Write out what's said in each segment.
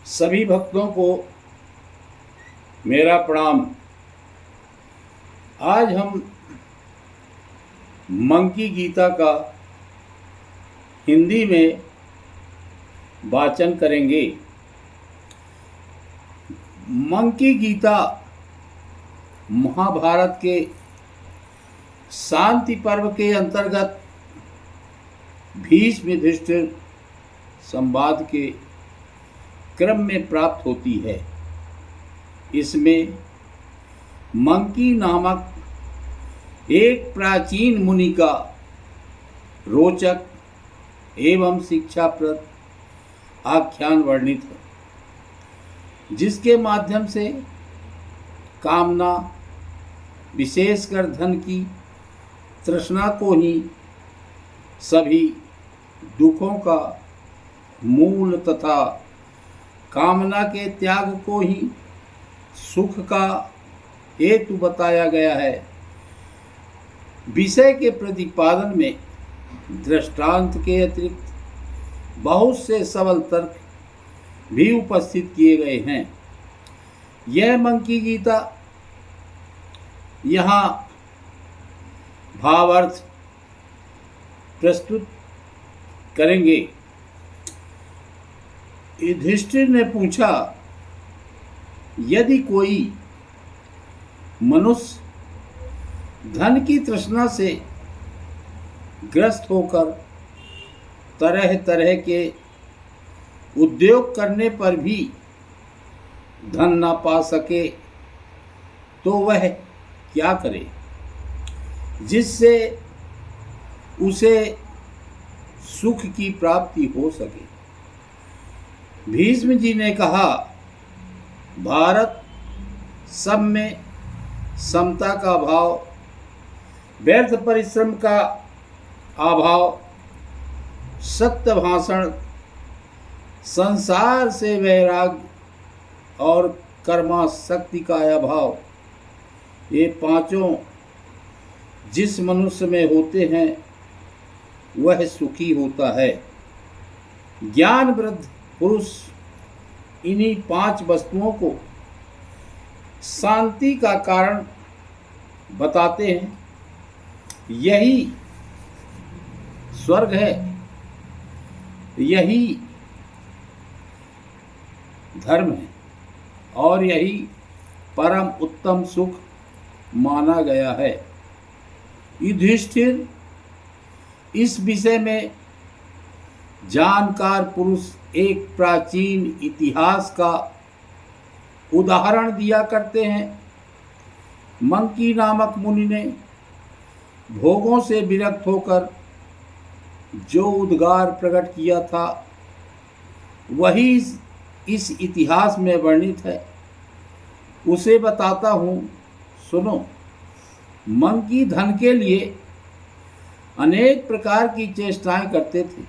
सभी भक्तों को मेरा प्रणाम। आज हम मंकी गीता का हिंदी में वाचन करेंगे। मंकी गीता महाभारत के शांति पर्व के अंतर्गत भीष्म युधिष्ठिर संवाद के क्रम में प्राप्त होती है। इसमें मंकी नामक एक प्राचीन मुनि का रोचक एवं शिक्षाप्रद आख्यान वर्णित है, जिसके माध्यम से कामना, विशेषकर धन की तृष्णा को ही सभी दुखों का मूल तथा कामना के त्याग को ही सुख का हेतु बताया गया है। विषय के प्रतिपादन में दृष्टांत के अतिरिक्त बहुत से सबल तर्क भी उपस्थित किए गए हैं। यह मंकी गीता यहाँ भावार्थ प्रस्तुत करेंगे। युधिष्ठिर ने पूछा, यदि कोई मनुष्य धन की तृष्णा से ग्रस्त होकर तरह तरह के उद्योग करने पर भी धन ना पा सके तो वह क्या करे, जिससे उसे सुख की प्राप्ति हो सके। भीष्म जी ने कहा, भारत सब में समता का भाव, व्यर्थ परिश्रम का अभाव, सत्य भाषण, संसार से वैराग्य और कर्माशक्ति का अभाव, ये पांचों जिस मनुष्य में होते हैं वह सुखी होता है। ज्ञान वृद्ध पुरुष इन्हीं पांच वस्तुओं को शांति का कारण बताते हैं। यही स्वर्ग है, यही धर्म है और यही परम उत्तम सुख माना गया है। युधिष्ठिर इस विषय में जानकार पुरुष एक प्राचीन इतिहास का उदाहरण दिया करते हैं। मंकी नामक मुनि ने भोगों से विरक्त होकर जो उद्गार प्रकट किया था वही इस इतिहास में वर्णित है। उसे बताता हूँ, सुनो। मंकी धन के लिए अनेक प्रकार की चेष्टाएं करते थे,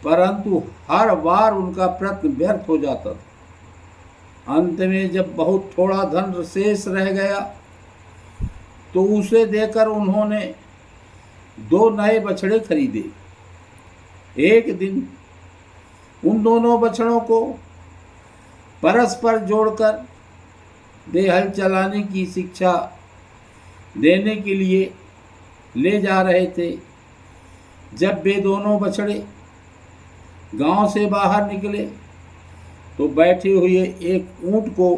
परंतु हर बार उनका प्रयत्न व्यर्थ हो जाता था। अंत में जब बहुत थोड़ा धन शेष रह गया तो उसे देकर उन्होंने 2 नए बछड़े खरीदे। एक दिन उन दोनों बछड़ों को परस्पर जोड़कर वे हल चलाने की शिक्षा देने के लिए ले जा रहे थे। जब वे दोनों बछड़े गांव से बाहर निकले तो बैठे हुए एक ऊंट को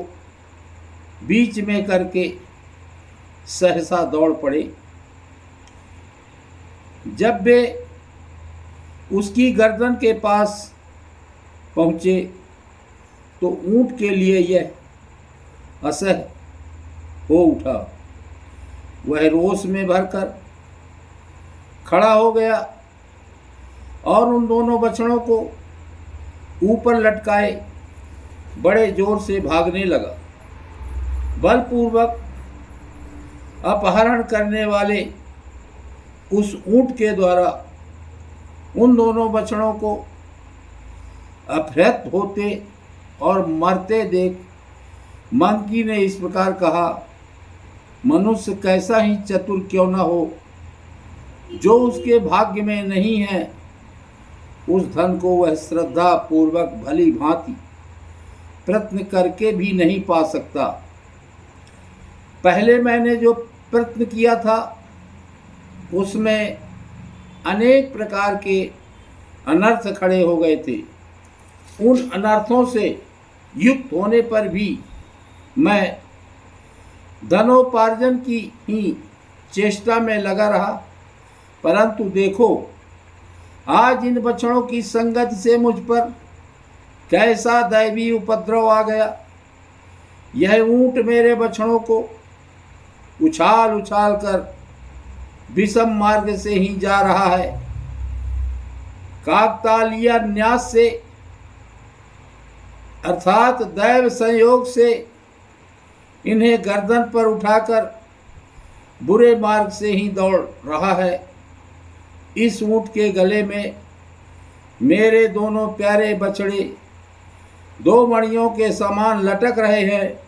बीच में करके सहसा दौड़ पड़े। जब वे उसकी गर्दन के पास पहुँचे तो ऊंट के लिए यह असह्य हो उठा। वह रोष में भरकर खड़ा हो गया और उन दोनों बछड़ों को ऊपर लटकाए बड़े जोर से भागने लगा। बलपूर्वक अपहरण करने वाले उस ऊंट के द्वारा उन दोनों बछड़ों को अपहृत होते और मरते देख मंकी ने इस प्रकार कहा, मनुष्य कैसा ही चतुर क्यों न हो, जो उसके भाग्य में नहीं है उस धन को वह श्रद्धा पूर्वक भली भांति प्रयत्न करके भी नहीं पा सकता। पहले मैंने जो प्रयत्न किया था उसमें अनेक प्रकार के अनर्थ खड़े हो गए थे। उन अनर्थों से युक्त होने पर भी मैं धनोपार्जन की ही चेष्टा में लगा रहा, परंतु देखो आज इन बछड़ों की संगत से मुझ पर कैसा दैवी उपद्रव आ गया। यह ऊंट मेरे बछड़ों को उछाल उछाल कर विषम मार्ग से ही जा रहा है। काकतालीय न्यास से अर्थात दैव संयोग से इन्हें गर्दन पर उठाकर बुरे मार्ग से ही दौड़ रहा है। इस ऊंट के गले में मेरे दोनों प्यारे बछड़े दो मणियों के समान लटक रहे हैं।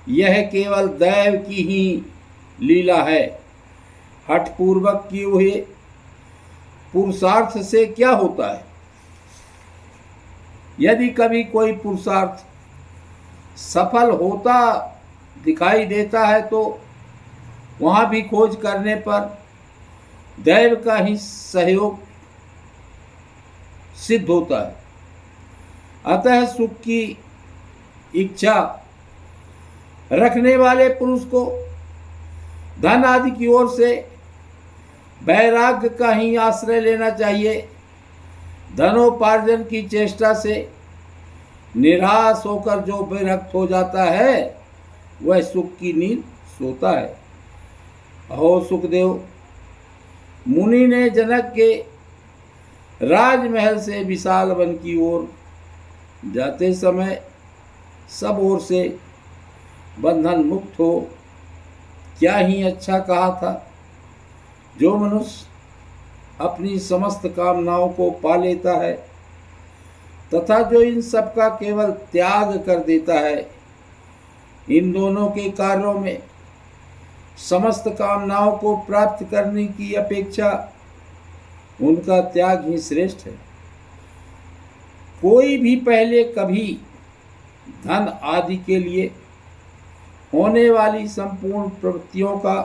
यह केवल दैव की ही लीला है। हठपूर्वक किए हुए पुरुषार्थ से क्या होता है? यदि कभी कोई पुरुषार्थ सफल होता दिखाई देता है तो वहाँ भी खोज करने पर दैव का ही सहयोग सिद्ध होता है। अतः सुख की इच्छा रखने वाले पुरुष को धन आदि की ओर से वैराग्य का ही आश्रय लेना चाहिए। धनोपार्जन की चेष्टा से निराश होकर जो विरक्त हो जाता है वह सुख की नींद सोता है। अहो सुखदेव, मुनि ने जनक के राजमहल से विशाल वन की ओर जाते समय सब ओर से बंधन मुक्त हो क्या ही अच्छा कहा था। जो मनुष्य अपनी समस्त कामनाओं को पा लेता है तथा जो इन सब का केवल त्याग कर देता है, इन दोनों के कार्यों में समस्त कामनाओं को प्राप्त करने की अपेक्षा उनका त्याग ही श्रेष्ठ है। कोई भी पहले कभी धन आदि के लिए होने वाली संपूर्ण प्रवृत्तियों का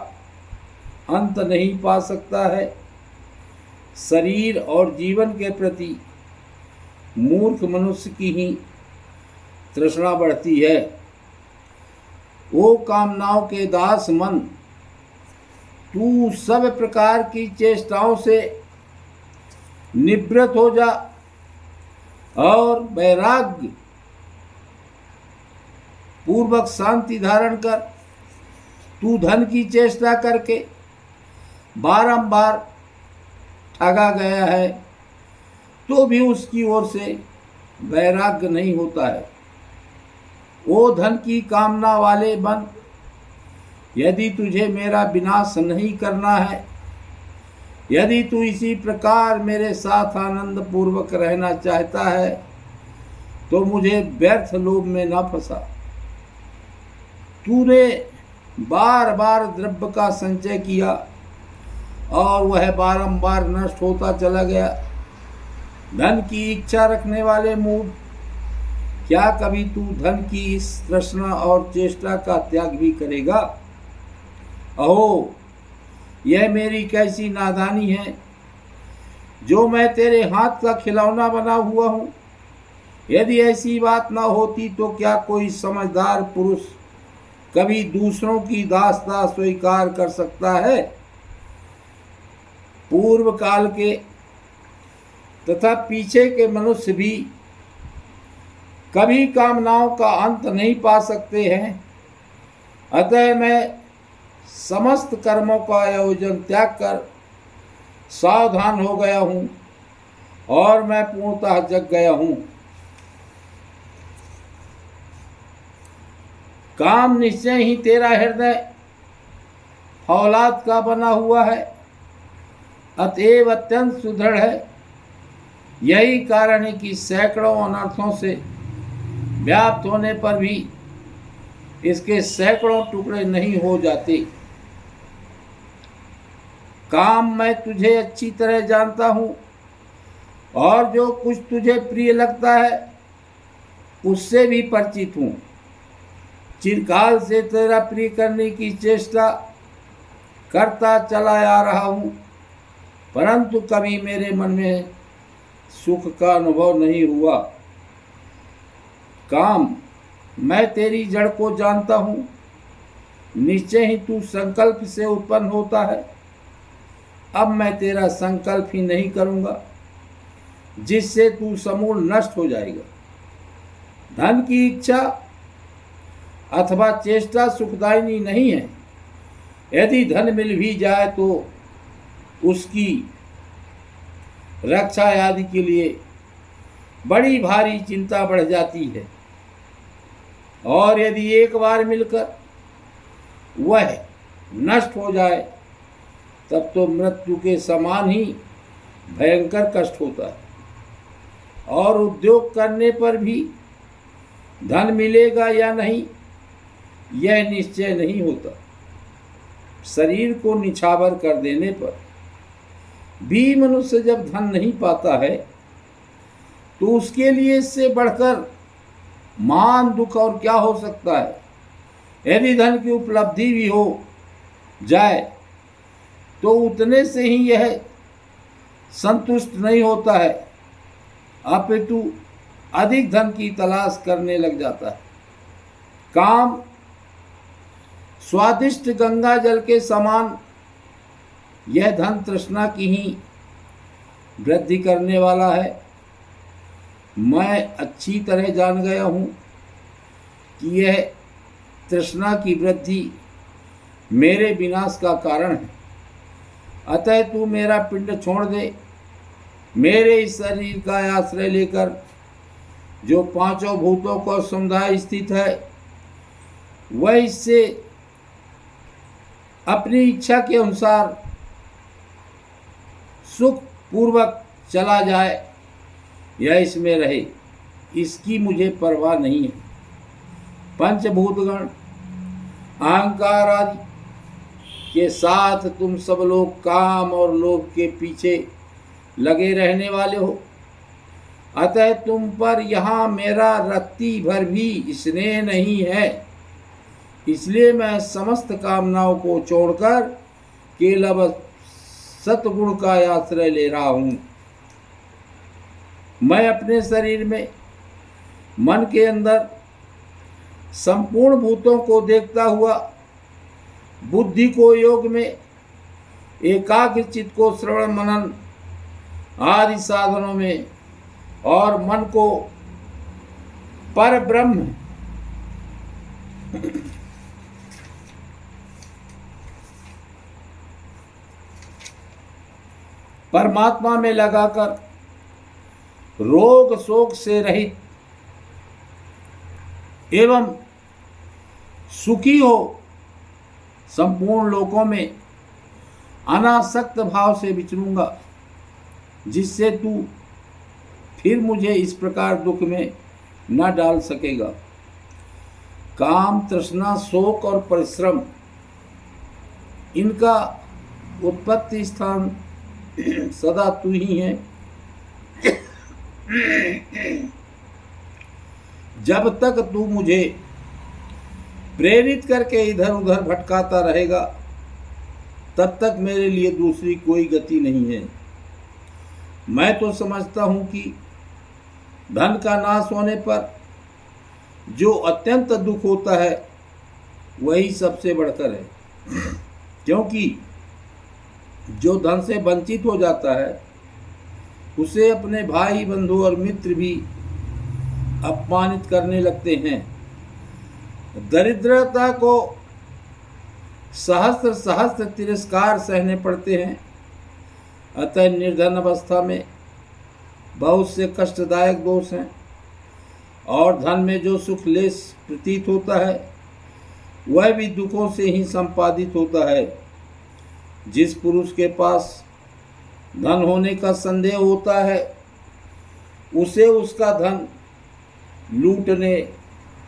अंत नहीं पा सकता है। शरीर और जीवन के प्रति मूर्ख मनुष्य की ही तृष्णा बढ़ती है। वो कामनाओं के दास मन, तू सब प्रकार की चेष्टाओं से निवृत्त हो जा और वैराग्य पूर्वक शांति धारण कर। तू धन की चेष्टा करके बारंबार ठगा गया है तो भी उसकी ओर से वैराग्य नहीं होता है। वो धन की कामना वाले मन, यदि तुझे मेरा विनाश नहीं करना है, यदि तू इसी प्रकार मेरे साथ आनंद पूर्वक रहना चाहता है तो मुझे व्यर्थ लोभ में न फंसा। तूने बार बार द्रव्य का संचय किया और वह बारंबार नष्ट होता चला गया। धन की इच्छा रखने वाले मूढ़, क्या कभी तू धन की इस तृष्णा और चेष्टा का त्याग भी करेगा? अहो, यह मेरी कैसी नादानी है जो मैं तेरे हाथ का खिलौना बना हुआ हूँ। यदि ऐसी बात न होती तो क्या कोई समझदार पुरुष कभी दूसरों की दासता स्वीकार कर सकता है? पूर्व काल के तथा पीछे के मनुष्य भी कभी कामनाओं का अंत नहीं पा सकते हैं। अतः मैं समस्त कर्मों का आयोजन त्याग कर सावधान हो गया हूँ और मैं पूर्णतः जग गया हूँ। काम निश्चय ही तेरा हृदय फौलाद का बना हुआ है, अतएव अत्यंत सुदृढ़ है। यही कारण है कि सैकड़ों अनर्थों से व्याप्त होने पर भी इसके सैकड़ों टुकड़े नहीं हो जाते। काम मैं तुझे अच्छी तरह जानता हूँ और जो कुछ तुझे प्रिय लगता है उससे भी परिचित हूँ। चिरकाल से तेरा प्रिय करने की चेष्टा करता चला आ रहा हूँ, परंतु कभी मेरे मन में सुख का अनुभव नहीं हुआ। काम, मैं तेरी जड़ को जानता हूँ। निश्चय ही तू संकल्प से उत्पन्न होता है। अब मैं तेरा संकल्प ही नहीं करूँगा, जिससे तू समूल नष्ट हो जाएगा। धन की इच्छा अथवा चेष्टा सुखदायिनी नहीं है। यदि धन मिल भी जाए तो उसकी रक्षा आदि के लिए बड़ी भारी चिंता बढ़ जाती है, और यदि एक बार मिलकर वह नष्ट हो जाए तब तो मृत्यु के समान ही भयंकर कष्ट होता है। और उद्योग करने पर भी धन मिलेगा या नहीं, यह निश्चय नहीं होता। शरीर को निछावर कर देने पर भी मनुष्य जब धन नहीं पाता है तो उसके लिए इससे बढ़कर मान दुख और क्या हो सकता है। यदि धन की उपलब्धि भी हो जाए तो उतने से ही यह संतुष्ट नहीं होता है, अपितु अधिक धन की तलाश करने लग जाता है। काम स्वादिष्ट गंगा जल के समान यह धन तृष्णा की ही वृद्धि करने वाला है। मैं अच्छी तरह जान गया हूँ कि यह तृष्णा की वृद्धि मेरे विनाश का कारण है। अतः तू मेरा पिंड छोड़ दे। मेरे इस शरीर का आश्रय लेकर जो पांचों भूतों का समुदाय स्थित है, वह इससे अपनी इच्छा के अनुसार सुख पूर्वक चला जाए या इसमें रहे, इसकी मुझे परवाह नहीं है। पंचभूतगण अहंकार आदि के साथ तुम सब लोग काम और लोभ के पीछे लगे रहने वाले हो। अतः तुम पर यहाँ मेरा रत्ती भर भी स्नेह नहीं है। इसलिए मैं समस्त कामनाओं को छोड़कर केवल सतगुण का आश्रय ले रहा हूँ। मैं अपने शरीर में मन के अंदर संपूर्ण भूतों को देखता हुआ बुद्धि को योग में एकाग्र चित्त को श्रवण मनन आदि साधनों में और मन को पर ब्रह्म परमात्मा में लगाकर रोग शोक से रहित एवं सुखी हो संपूर्ण लोकों में अनासक्त भाव से विचरूंगा, जिससे तू फिर मुझे इस प्रकार दुख में न डाल सकेगा। काम, तृष्णा, शोक और परिश्रम, इनका उत्पत्ति स्थान सदा तू ही है। जब तक तू मुझे प्रेरित करके इधर उधर भटकाता रहेगा, तब तक मेरे लिए दूसरी कोई गति नहीं है। मैं तो समझता हूँ कि धन का नाश होने पर जो अत्यंत दुख होता है वही सबसे बढ़कर है, क्योंकि जो धन से वंचित हो जाता है उसे अपने भाई बंधु और मित्र भी अपमानित करने लगते हैं। दरिद्रता को सहस्त्र सहस्त्र तिरस्कार सहने पड़ते हैं। अतः निर्धन अवस्था में बहुत से कष्टदायक दोष हैं, और धन में जो सुख लेस प्रतीत होता है वह भी दुखों से ही संपादित होता है। जिस पुरुष के पास धन होने का संदेह होता है उसे उसका धन लूटने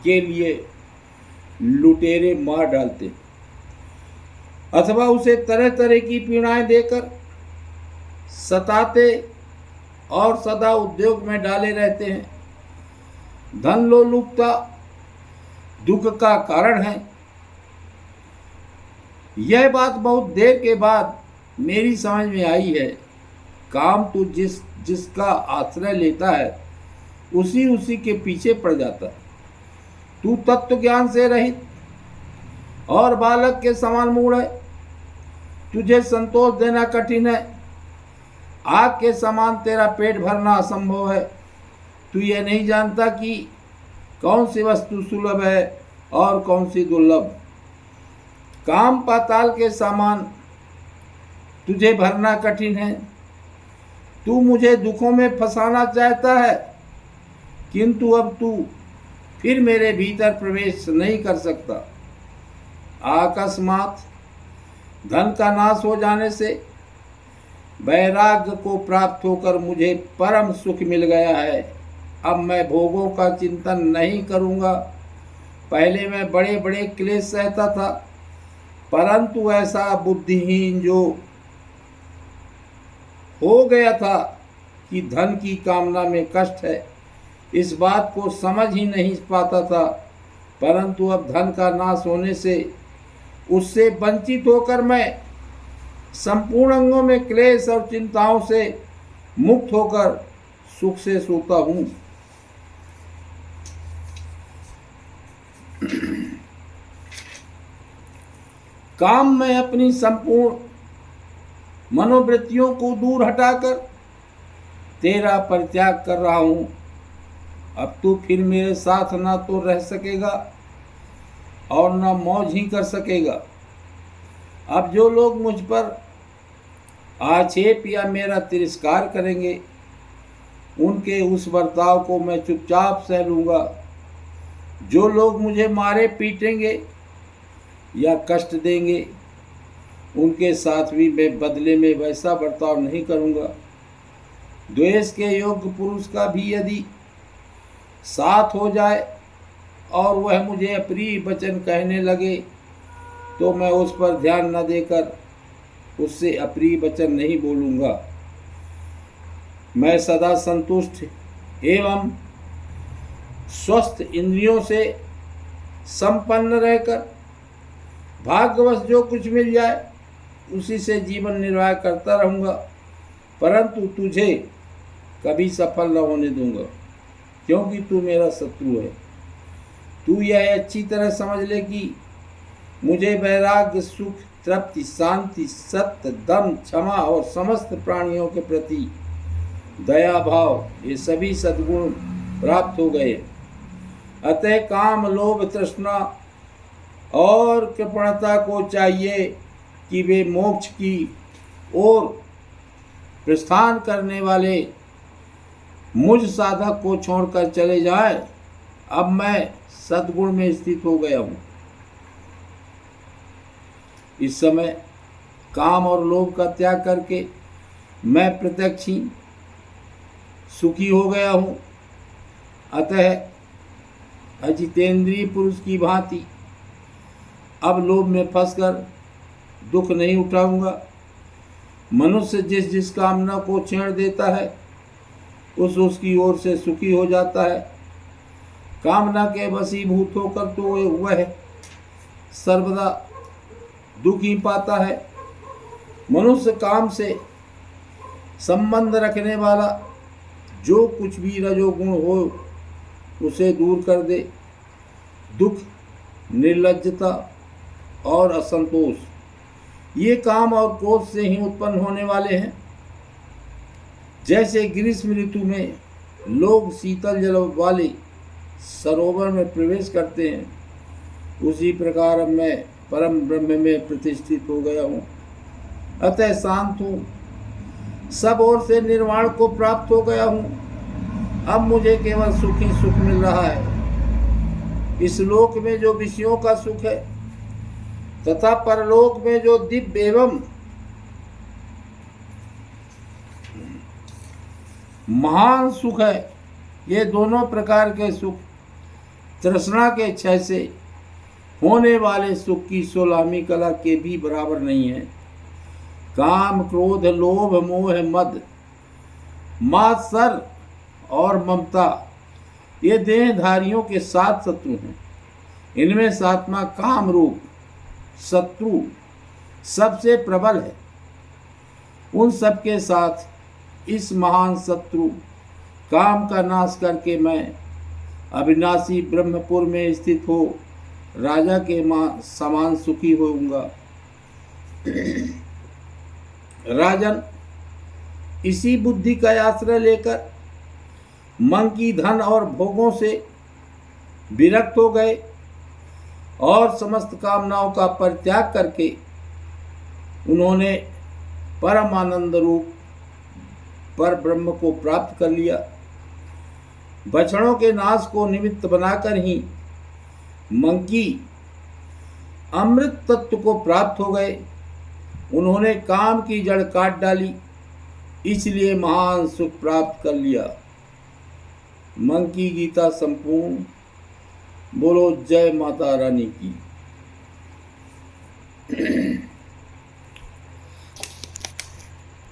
के लिए लुटेरे मार डालते अथवा उसे तरह तरह की पीड़ाएं देकर सताते और सदा उद्योग में डाले रहते हैं। धन लोलुपता दुख का कारण है। यह बात बहुत देर के बाद मेरी समझ में आई है। काम तो जिसका आश्रय लेता है उसी के पीछे पड़ जाता है। तू तत्व ज्ञान से रहित और बालक के समान मूढ़ है। तुझे संतोष देना कठिन है। आग के समान तेरा पेट भरना असंभव है। तू यह नहीं जानता कि कौन सी वस्तु सुलभ है और कौन सी दुर्लभ। काम पाताल के समान तुझे भरना कठिन है। तू मुझे दुखों में फंसाना चाहता है, किंतु अब तू फिर मेरे भीतर प्रवेश नहीं कर सकता। अकस्मात धन का नाश हो जाने से वैराग्य को प्राप्त होकर मुझे परम सुख मिल गया है। अब मैं भोगों का चिंतन नहीं करूँगा। पहले मैं बड़े बड़े क्लेश सहता था, परंतु ऐसा बुद्धिहीन जो हो गया था कि धन की कामना में कष्ट है, इस बात को समझ ही नहीं पाता था। परंतु अब धन का नाश होने से उससे वंचित होकर मैं संपूर्ण अंगों में क्लेश और चिंताओं से मुक्त होकर सुख से सोता हूँ। काम में अपनी संपूर्ण मनोवृत्तियों को दूर हटाकर तेरा परित्याग कर रहा हूँ। अब तू फिर मेरे साथ ना तो रह सकेगा और न मौज ही कर सकेगा। अब जो लोग मुझ पर आक्षेप या मेरा तिरस्कार करेंगे, उनके उस बर्ताव को मैं चुपचाप सह लूँगा। जो लोग मुझे मारे पीटेंगे या कष्ट देंगे, उनके साथ भी मैं बदले में वैसा बर्ताव नहीं करूँगा। द्वेष के योग्य पुरुष का भी यदि साथ हो जाए और वह मुझे अप्रिय वचन कहने लगे, तो मैं उस पर ध्यान न देकर उससे अप्रिय वचन नहीं बोलूँगा। मैं सदा संतुष्ट एवं स्वस्थ इंद्रियों से संपन्न रहकर भाग्यवश जो कुछ मिल जाए उसी से जीवन निर्वाह करता रहूँगा, परंतु तुझे कभी सफल न होने दूंगा, क्योंकि तू मेरा शत्रु है। तू यह अच्छी तरह समझ ले कि मुझे वैराग्य, सुख, तृप्ति, शांति, सत्य, दम, क्षमा और समस्त प्राणियों के प्रति दया भाव, ये सभी सद्गुण प्राप्त हो गए। अतः काम, लोभ, तृष्णा और कृपणता को चाहिए कि वे मोक्ष की ओर प्रस्थान करने वाले मुझ साधक को छोड़कर चले जाएं। अब मैं सद्गुण में स्थित हो गया हूँ। इस समय काम और लोभ का त्याग करके मैं प्रत्यक्ष ही सुखी हो गया हूँ। अतः अजितेंद्रिय पुरुष की भांति अब लोभ में फंसकर दुख नहीं उठाऊंगा। मनुष्य जिस जिस कामना को छेड़ देता है उसकी ओर से सुखी हो जाता है। कामना के वशीभूत होकर तो वह सर्वदा दुख ही पाता है। मनुष्य काम से संबंध रखने वाला जो कुछ भी रजोगुण हो उसे दूर कर दे। दुख, निर्लज्जता और असंतोष, ये काम और क्रोध से ही उत्पन्न होने वाले हैं। जैसे ग्रीष्म ऋतु में लोग शीतल जल वाले सरोवर में प्रवेश करते हैं, उसी प्रकार अब मैं परम ब्रह्म में प्रतिष्ठित हो गया हूँ। अतः शांत हूँ, सब ओर से निर्वाण को प्राप्त हो गया हूँ। अब मुझे केवल सुख ही सुख मिल रहा है। इस लोक में जो विषयों का सुख है तथा परलोक में जो दिव्य एवं महान सुख है, ये दोनों प्रकार के सुख तृष्णा के क्षय से होने वाले सुख की 16वीं कला के भी बराबर नहीं है। काम, क्रोध, लोभ, मोह, मद, मात्सर और ममता, ये देहधारियों के 7 शत्रु हैं। इनमें 7वां काम रूप शत्रु सबसे प्रबल है। उन सबके साथ इस महान शत्रु काम का नाश करके मैं अविनाशी ब्रह्मपुर में स्थित हो राजा के समान सुखी होऊंगा। राजन, इसी बुद्धि का आश्रय लेकर मंकी धन और भोगों से विरक्त हो गए और समस्त कामनाओं का परित्याग करके उन्होंने परमानंद रूप पर ब्रह्म को प्राप्त कर लिया। बछड़ों के नाश को निमित्त बनाकर ही मंकी अमृत तत्व को प्राप्त हो गए। उन्होंने काम की जड़ काट डाली, इसलिए महान सुख प्राप्त कर लिया। मंकी गीता संपूर्ण। बोलो जय माता रानी की।